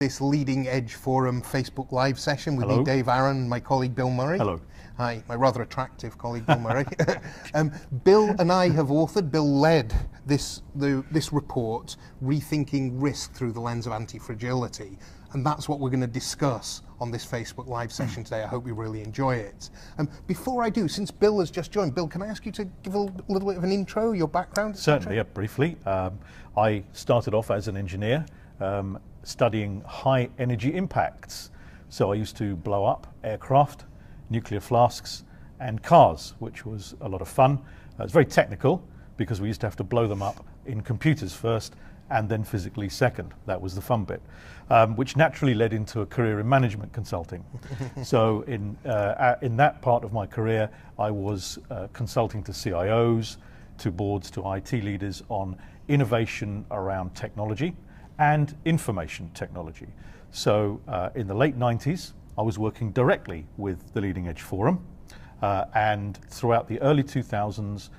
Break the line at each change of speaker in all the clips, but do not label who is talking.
This Leading Edge Forum Facebook Live session with me, Dave Aaron, and my colleague Bill Murray.
Hello.
Hi, my rather attractive colleague Bill Murray. Bill and I have authored, Bill led this report, Rethinking Risk Through the Lens of Anti-Fragility, and that's what we're going to discuss on this Facebook Live session today. I hope you really enjoy it. Before I do, since Bill has just joined, Bill, can I ask you to give a little bit of an intro, your background?
Certainly, yeah, briefly. I started off as an engineer, studying high energy impacts. So I used to blow up aircraft, nuclear flasks, and cars, which was a lot of fun. It was very technical because we used to have to blow them up in computers first and then physically second. That was the fun bit, which naturally led into a career in management consulting. So in that part of my career, I was consulting to CIOs, to boards, to IT leaders on innovation around technology and information technology. So in the late 90s, I was working directly with the Leading Edge Forum, and throughout the early 2000s,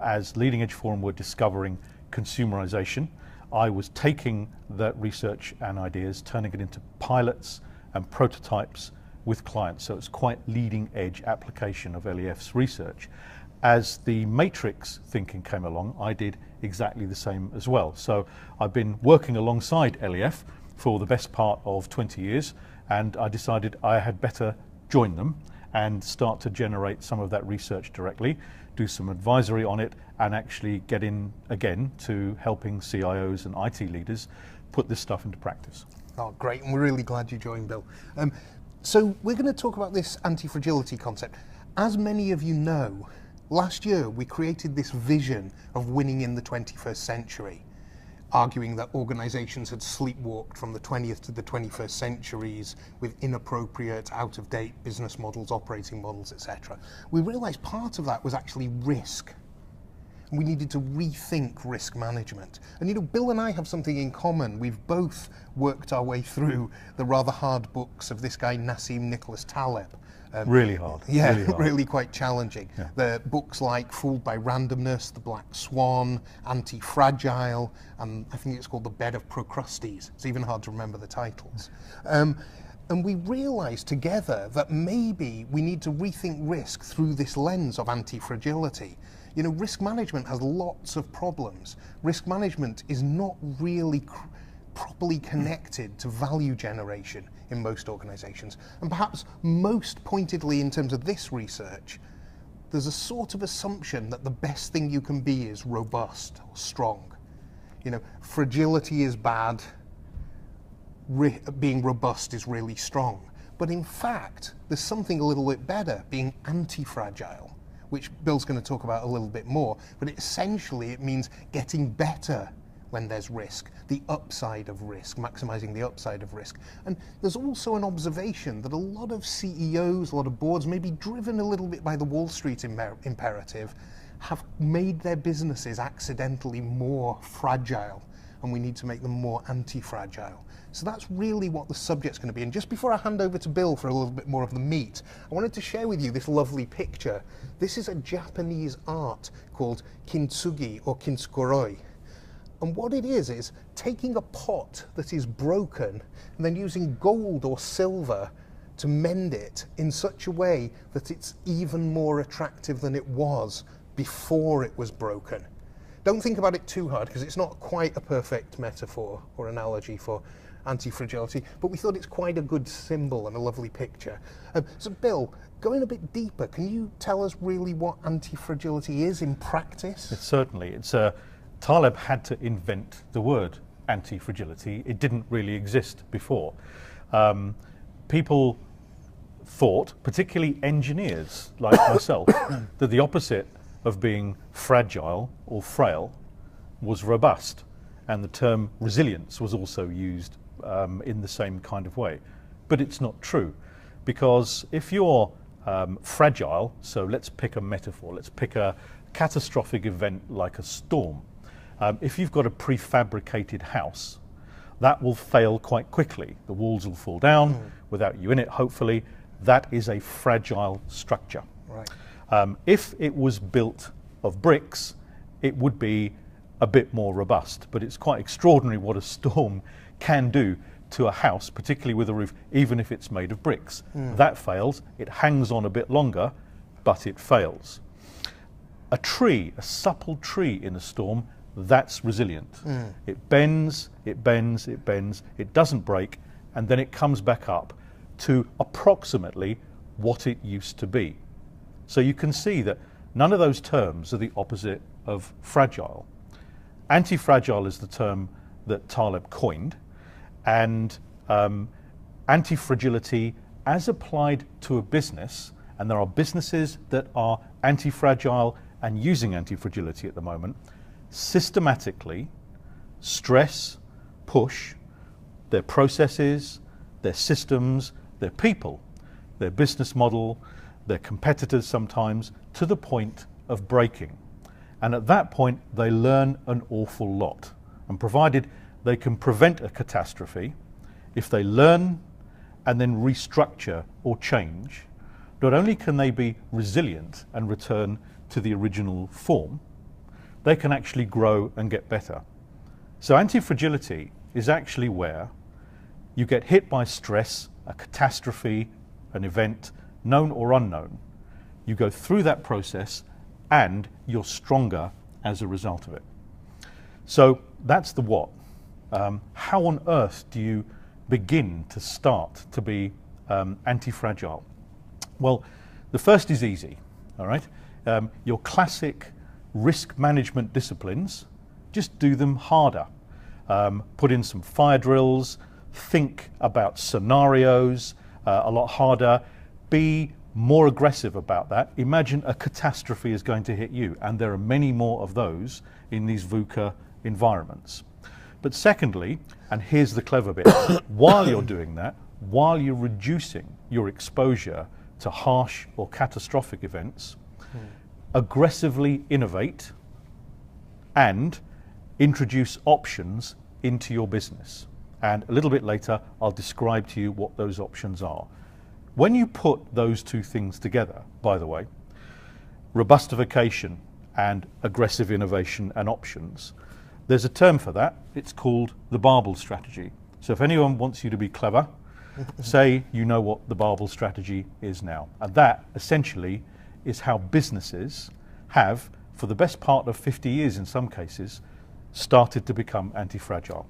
as Leading Edge Forum were discovering consumerization, I was taking that research and ideas, turning it into pilots and prototypes with clients. So it's quite leading edge application of LEF's research. As the matrix thinking came along, I did exactly the same as well. So I've been working alongside LEF for the best part of 20 years, and I decided I had better join them and start to generate some of that research directly, do some advisory on it, and actually get in again to helping CIOs and IT leaders put this stuff into practice.
Oh, great, and we're really glad you joined, Bill. So we're going to talk about this anti-fragility concept. As many of you know, last year we created this vision of winning in the 21st century, arguing that organizations had sleepwalked from the 20th to the 21st centuries with inappropriate, out-of-date business models, operating models, etc. We realized part of that was actually risk. We needed to rethink risk management. And you know, Bill and I have something in common. We've both worked our way through the rather hard books of this guy, Nassim Nicholas Taleb.
Really hard.
Yeah,
really, hard.
Really quite challenging.
Yeah.
The books like Fooled by Randomness, The Black Swan, Anti-Fragile, and I think it's called The Bed of Procrustes. It's even hard to remember the titles. And we realized together that maybe we need to rethink risk through this lens of anti-fragility. You know, risk management has lots of problems. Risk management is not really properly connected to value generation in most organizations. And perhaps most pointedly in terms of this research, there's a sort of assumption that the best thing you can be is robust or strong. You know, fragility is bad, being robust is really strong. But in fact, there's something a little bit better, being anti-fragile, which Bill's going to talk about a little bit more, but essentially it means getting better when there's risk, the upside of risk, maximizing the upside of risk. And there's also an observation that a lot of CEOs, a lot of boards, maybe driven a little bit by the Wall Street imperative, have made their businesses accidentally more fragile, and we need to make them more anti-fragile. So that's really what the subject's going to be. And just before I hand over to Bill for a little bit more of the meat, I wanted to share with you this lovely picture. This is a Japanese art called kintsugi or kintsukuroi. And what it is taking a pot that is broken and then using gold or silver to mend it in such a way that it's even more attractive than it was before it was broken. Don't think about it too hard, because it's not quite a perfect metaphor or analogy for anti-fragility, but we thought it's quite a good symbol and a lovely picture. So Bill, going a bit deeper, can you tell us really what anti-fragility is in practice?
Certainly. Taleb had to invent the word anti-fragility. It didn't really exist before. People thought, particularly engineers like myself, that the opposite of being fragile or frail was robust. And the term resilience was also used in the same kind of way. But it's not true, because if you're fragile, so let's pick a metaphor, let's pick a catastrophic event like a storm. If you've got a prefabricated house, that will fail quite quickly. The walls will fall down without you in it, hopefully. That is a fragile structure. Right. If it was built of bricks, it would be a bit more robust, but it's quite extraordinary what a storm can do to a house, particularly with a roof, even if it's made of bricks. That fails. It hangs on a bit longer, but it fails. A tree, a supple tree in a storm, that's resilient. It bends, it bends, it bends, it doesn't break, and then it comes back up to approximately what it used to be. So you can see that none of those terms are the opposite of fragile. Anti-fragile is the term that Taleb coined, and anti-fragility as applied to a business, and there are businesses that are anti-fragile and using anti-fragility at the moment, systematically stress, push their processes, their systems, their people, their business model, their competitors sometimes, to the point of breaking. And at that point, they learn an awful lot. And provided they can prevent a catastrophe, if they learn and then restructure or change, not only can they be resilient and return to the original form, they can actually grow and get better. So anti-fragility is actually where you get hit by stress, a catastrophe, an event, known or unknown. You go through that process and you're stronger as a result of it. So that's the what. How on earth do you begin to start to be anti-fragile? Well, the first is easy, all right? Your classic risk management disciplines, just do them harder. Put in some fire drills, think about scenarios a lot harder, be more aggressive about that. Imagine a catastrophe is going to hit you, and there are many more of those in these VUCA environments. But secondly, and here's the clever bit, while you're doing that, while you're reducing your exposure to harsh or catastrophic events, aggressively innovate and introduce options into your business. And a little bit later, I'll describe to you what those options are. When you put those two things together, by the way, robustification and aggressive innovation and options, there's a term for that. It's called the barbell strategy. So if anyone wants you to be clever, say you know what the barbell strategy is now. And that essentially is how businesses have, for the best part of 50 years in some cases, started to become anti-fragile.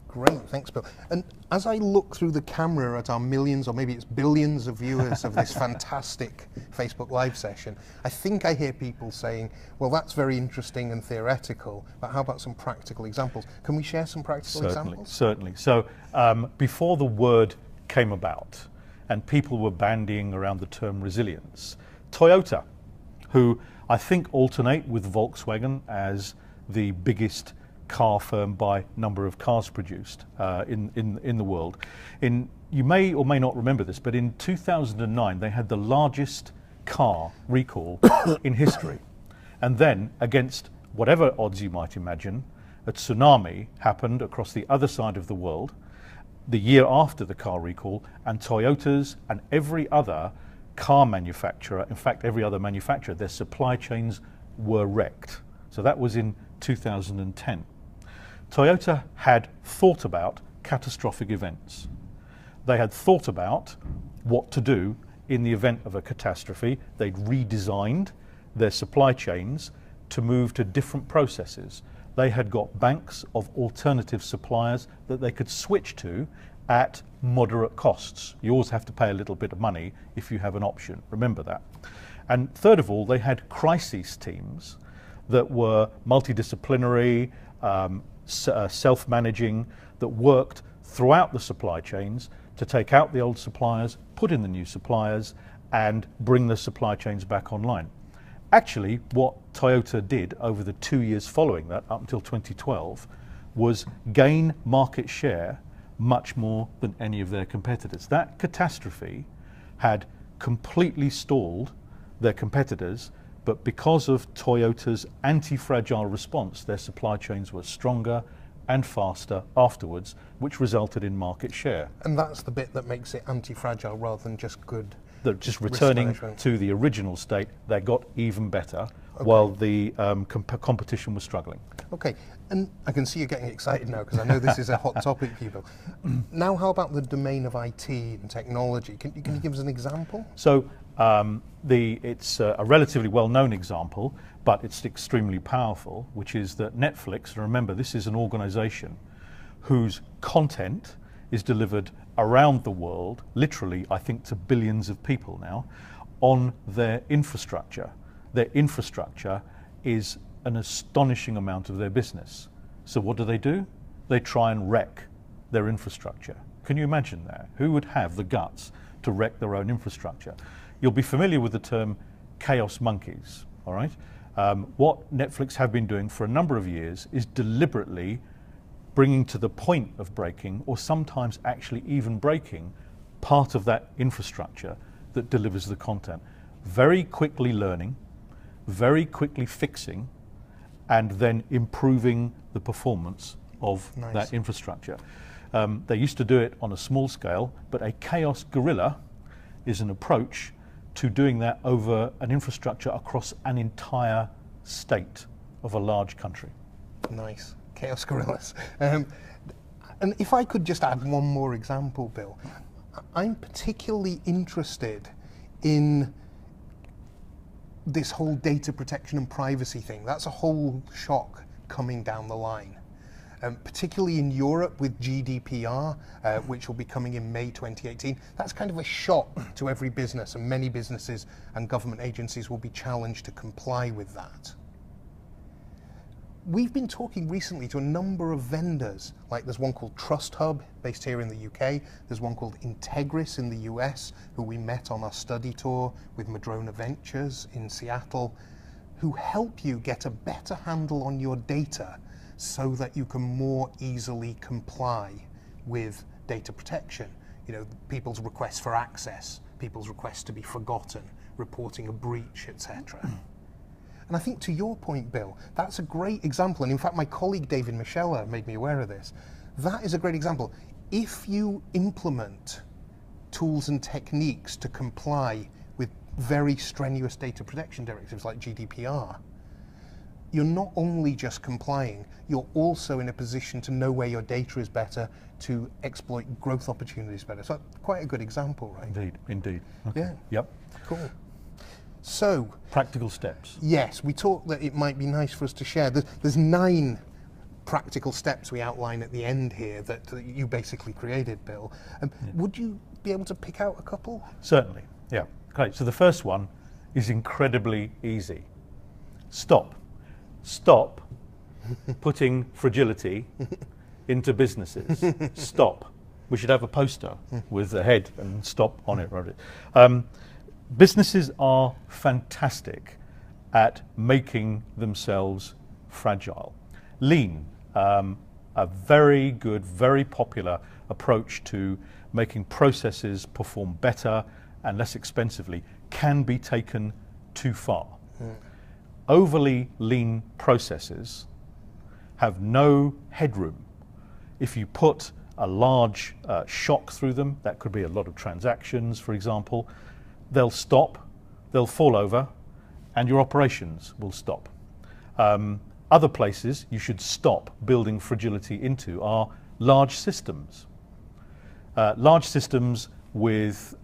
Great, thanks, Bill. And as I look through the camera at our millions, or maybe it's billions of viewers of this fantastic Facebook Live session, I think I hear people saying, well, that's very interesting and theoretical, but how about some practical examples? Can we share some practical examples?
Certainly. So before the word came about and people were bandying around the term resilience, Toyota, who I think alternate with Volkswagen as the biggest car firm by number of cars produced in the world. You may or may not remember this, but in 2009 they had the largest car recall in history. And then, against whatever odds you might imagine, a tsunami happened across the other side of the world the year after the car recall, and Toyota's and every other car manufacturer, in fact every other manufacturer, their supply chains were wrecked. So that was in 2010. Toyota had thought about catastrophic events. They had thought about what to do in the event of a catastrophe. They'd redesigned their supply chains to move to different processes. They had got banks of alternative suppliers that they could switch to at moderate costs. You always have to pay a little bit of money if you have an option, remember that. And third of all, they had crisis teams that were multidisciplinary, self-managing, that worked throughout the supply chains to take out the old suppliers, put in the new suppliers, and bring the supply chains back online. Actually, what Toyota did over the 2 years following that, up until 2012, was gain market share much more than any of their competitors. That catastrophe had completely stalled their competitors, but because of Toyota's anti-fragile response, their supply chains were stronger and faster afterwards, which resulted in market share.
And that's the bit that makes it anti-fragile rather than just good.
They're just returning to the original state. They got even better while the competition was struggling.
Okay, and I can see you're getting excited now because I know this is a hot topic for you, Bill. Now, how about the domain of IT and technology? Can you give us an example?
So it's a relatively well-known example, but it's extremely powerful, which is that Netflix, and remember this is an organization whose content is delivered around the world, literally I think to billions of people now, on their infrastructure. Their infrastructure is an astonishing amount of their business. So what do? They try and wreck their infrastructure. Can you imagine that? Who would have the guts to wreck their own infrastructure? You'll be familiar with the term chaos monkeys, all right? What Netflix have been doing for a number of years is deliberately bringing to the point of breaking, or sometimes actually even breaking, part of that infrastructure that delivers the content. Very quickly learning, very quickly fixing, and then improving the performance of that infrastructure. They used to do it on a small scale, but a chaos gorilla is an approach to doing that over an infrastructure across an entire state of a large country.
Nice. Chaos gorillas. And if I could just add one more example, Bill, I'm particularly interested in this whole data protection and privacy thing. That's a whole shock coming down the line. Particularly in Europe with GDPR, which will be coming in May 2018. That's kind of a shock to every business, and many businesses and government agencies will be challenged to comply with that. We've been talking recently to a number of vendors, like there's one called Trust Hub based here in the UK, there's one called Integris in the US, who we met on our study tour with Madrona Ventures in Seattle, who help you get a better handle on your data so that you can more easily comply with data protection. You know, people's requests for access, people's requests to be forgotten, reporting a breach, etc. And I think to your point, Bill, that's a great example. And in fact, my colleague David Michella made me aware of this. That is a great example. If you implement tools and techniques to comply with very strenuous data protection directives like GDPR, you're not only just complying, you're also in a position to know where your data is better, to exploit growth opportunities better. So quite a good example, right?
Indeed. Okay.
Yeah.
Yep.
Cool. So,
practical steps.
Yes, we talked that it might be nice for us to share. There's 9 practical steps we outline at the end here that you basically created, Bill. Would you be able to pick out a couple?
Certainly, yeah. Okay, so the first one is incredibly easy. Stop putting fragility into businesses. Stop. We should have a poster with a head and stop on it, right? Businesses are fantastic at making themselves fragile. Lean, a very good, very popular approach to making processes perform better and less expensively, can be taken too far. Overly lean processes have no headroom. If you put a large shock through them, that could be a lot of transactions, for example, they'll stop, they'll fall over, and your operations will stop. Other places you should stop building fragility into are large systems. Large systems with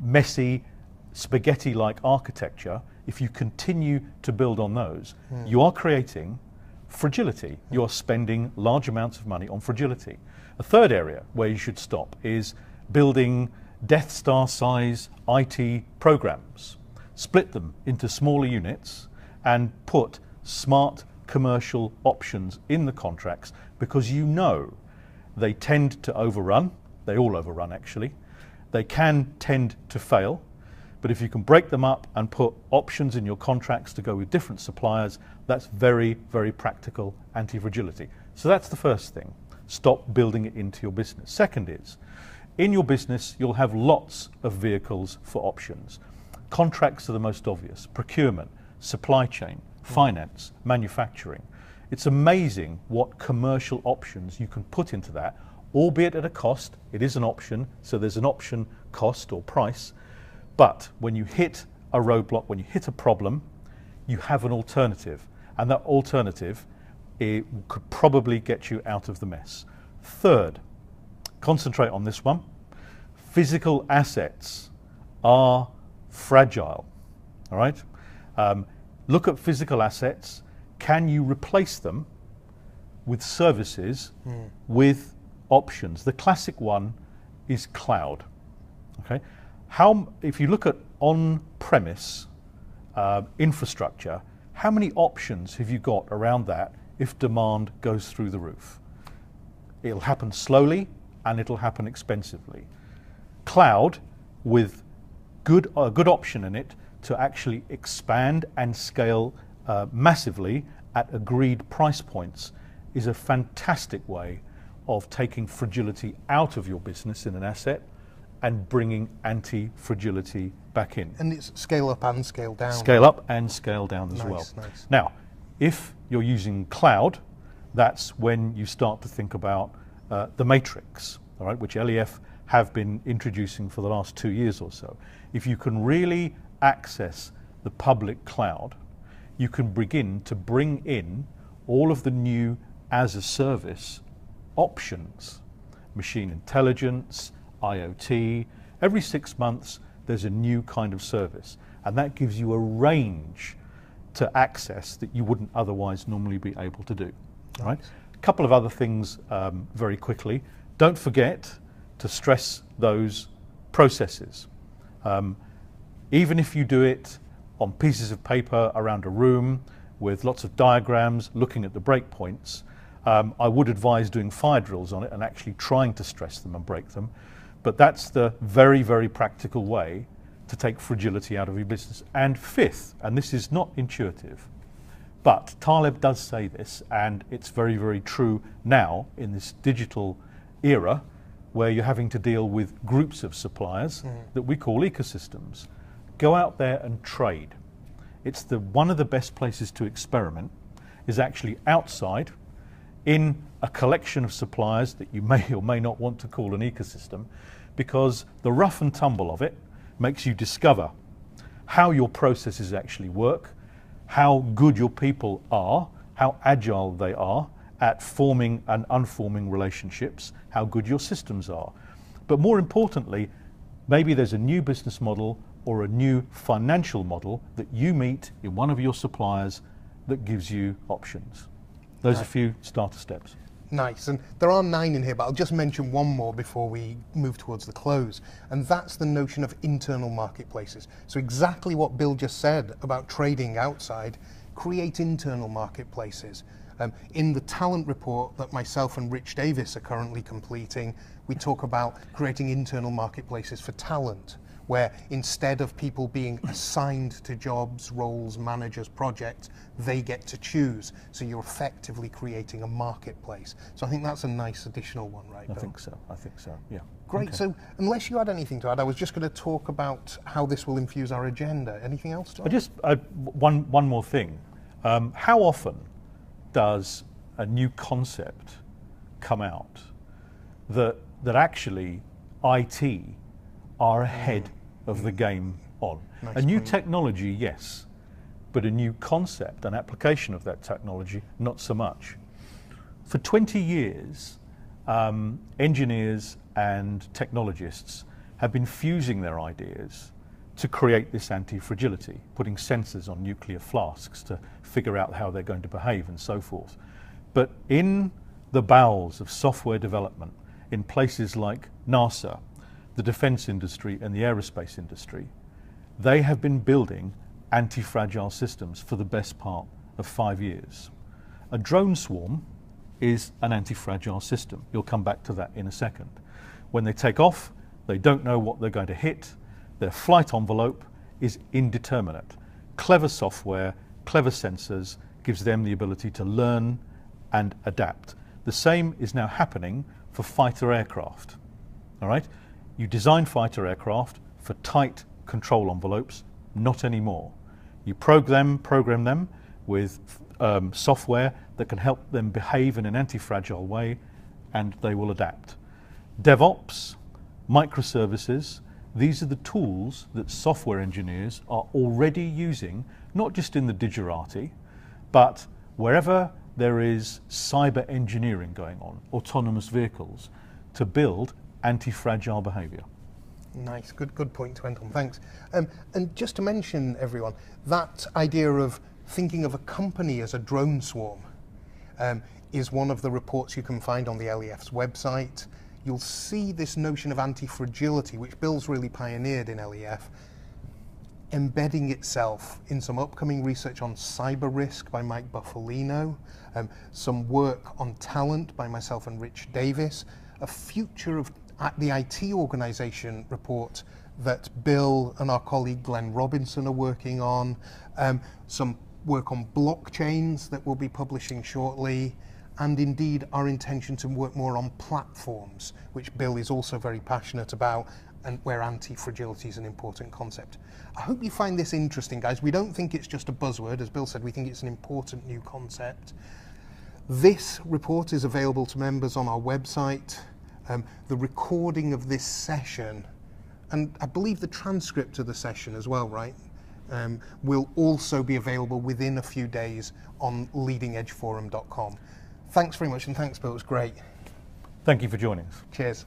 messy, spaghetti-like architecture, if you continue to build on those, you are creating fragility. You're spending large amounts of money on fragility. A third area where you should stop is building Death Star size IT programs. Split them into smaller units and put smart commercial options in the contracts, because you know they tend to overrun. They all overrun, actually. They can tend to fail, but if you can break them up and put options in your contracts to go with different suppliers, that's very, very practical anti-fragility. So that's the first thing. Stop building it into your business. Second is, in your business, you'll have lots of vehicles for options. Contracts are the most obvious. Procurement, supply chain, finance, manufacturing. It's amazing what commercial options you can put into that, albeit at a cost. It is an option, so there's an option cost or price. But when you hit a roadblock, when you hit a problem, you have an alternative. And that alternative it could probably get you out of the mess. Third, concentrate on this one. Physical assets are fragile, all right? Look at physical assets. Can you replace them with services, with options? The classic one is cloud, okay? If you look at on-premise infrastructure, how many options have you got around that if demand goes through the roof? It'll happen slowly and it'll happen expensively. Cloud, with a good option in it to actually expand and scale massively at agreed price points, is a fantastic way of taking fragility out of your business in an asset and bringing anti-fragility back in.
And it's scale up and scale down.
Scale up and scale down as well.
Nice.
Now, if you're using cloud, that's when you start to think about the matrix, all right, which LEF have been introducing for the last 2 years or so. If you can really access the public cloud, you can begin to bring in all of the new as-a-service options, machine intelligence, IoT. Every 6 months, there's a new kind of service, and that gives you a range to access that you wouldn't otherwise normally be able to do. Right? A couple of other things very quickly. Don't forget to stress those processes. Even if you do it on pieces of paper around a room with lots of diagrams, looking at the breakpoints, I would advise doing fire drills on it and actually trying to stress them and break them. But that's the very, very practical way to take fragility out of your business. And fifth, and this is not intuitive, but Taleb does say this, and it's very, very true now in this digital era where you're having to deal with groups of suppliers that we call ecosystems. Go out there and trade. It's one of the best places to experiment is actually outside in a collection of suppliers that you may or may not want to call an ecosystem, because the rough and tumble of it makes you discover how your processes actually work, how good your people are, how agile they are at forming and unforming relationships, how good your systems are. But more importantly, maybe there's a new business model or a new financial model that you meet in one of your suppliers that gives you options. Those are a few starter steps.
Nice, and there are 9 in here, but I'll just mention one more before we move towards the close, and that's the notion of internal marketplaces. So exactly what Bill just said about trading outside, create internal marketplaces. In the talent report that myself and Rich Davis are currently completing, we talk about creating internal marketplaces for talent, where instead of people being assigned to jobs, roles, managers, projects, they get to choose. So you're effectively creating a marketplace. So I think that's a nice additional one, right, Bill?
I think so, yeah.
Great,
Okay.
so unless you had anything to add, I was just going to talk about how this will infuse our agenda. Anything else, John?
One more thing. How often does a new concept come out that actually IT are ahead of the game on?
Nice
a new
point.
technology, yes, but a new concept, an application of that technology, not so much. For 20 years, engineers and technologists have been fusing their ideas to create this anti-fragility, putting sensors on nuclear flasks to figure out how they're going to behave and so forth. But in the bowels of software development, in places like NASA, the defense industry and the aerospace industry, they have been building anti-fragile systems for the best part of 5 years. A drone swarm is an anti-fragile system. You'll come back to that in a second. When they take off, they don't know what they're going to hit. Their flight envelope is indeterminate. Clever software, clever sensors gives them the ability to learn and adapt. The same is now happening for fighter aircraft. All right? You design fighter aircraft for tight control envelopes, not anymore. You program them with software that can help them behave in an anti-fragile way, and they will adapt. DevOps, microservices, these are the tools that software engineers are already using, not just in the digerati, but wherever there is cyber engineering going on, autonomous vehicles, to build anti-fragile behaviour.
Nice, good point to end on, thanks. And just to mention, everyone, that idea of thinking of a company as a drone swarm is one of the reports you can find on the LEF's website. You'll see this notion of anti-fragility, which Bill's really pioneered in LEF, embedding itself in some upcoming research on cyber risk by Mike Buffalino, some work on talent by myself and Rich Davis, a future of the IT organisation report that Bill and our colleague Glenn Robinson are working on, some work on blockchains that we'll be publishing shortly, and indeed our intention to work more on platforms, which Bill is also very passionate about, and where anti-fragility is an important concept. I hope you find this interesting, guys. We don't think it's just a buzzword. As Bill said, we think it's an important new concept. This report is available to members on our website. The recording of this session, and I believe the transcript of the session as well, right, will also be available within a few days on leadingedgeforum.com. Thanks very much, and thanks, Bill. It was great.
Thank you for joining us.
Cheers.